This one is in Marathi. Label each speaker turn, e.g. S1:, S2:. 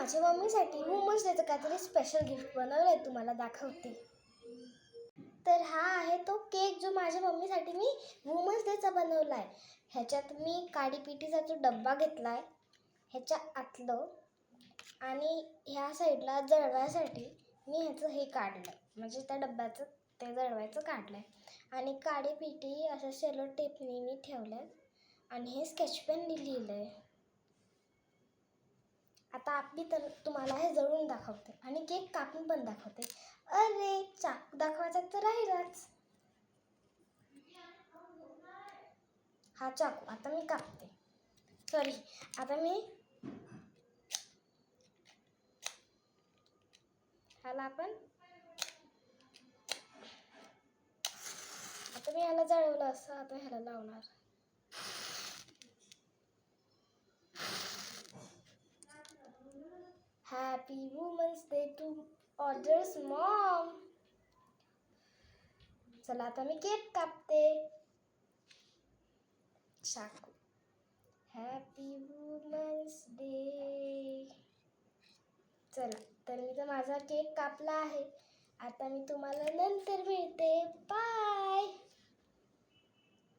S1: माझ्या मम्मीसाठी वुमन्स डेचं काहीतरी स्पेशल गिफ्ट बनवलं आहे, तुम्हाला दाखवते. तर हा आहे तो केक जो माझ्या मम्मीसाठी मी वुमन्स डेचा बनवला आहे. ह्याच्यात मी काडी पिटीचा जो डब्बा घेतला आहे, ह्याच्या आतलं आणि ह्या साईडला जळवायसाठी मी ह्याचं हे काढलं आहे, म्हणजे त्या डब्याचं ते जळवायचं काढलं आहे. आणि काडी पिटी असं सेलो टेपने मी ठेवलं आहे आणि हे स्केच पेनने लिहिलं आहे. आता आपली तर तुम्हाला हे जळून दाखवते आणि केक कापून पण दाखवते. अरे चाकू दाखवायचा तर राहिलाच. हा चाकू आता मी कापते. सॉरी, आता मी ह्याला आता मी ह्याला जळवलं असं, आता ह्याला लावणार. Happy women's day to orders mom. चला आता मी केक कापते. चाकू. Happy women's day. चला तर मी तर माझा केक कापला आहे. आता मी तुम्हाला नंतर मिळते. बाय.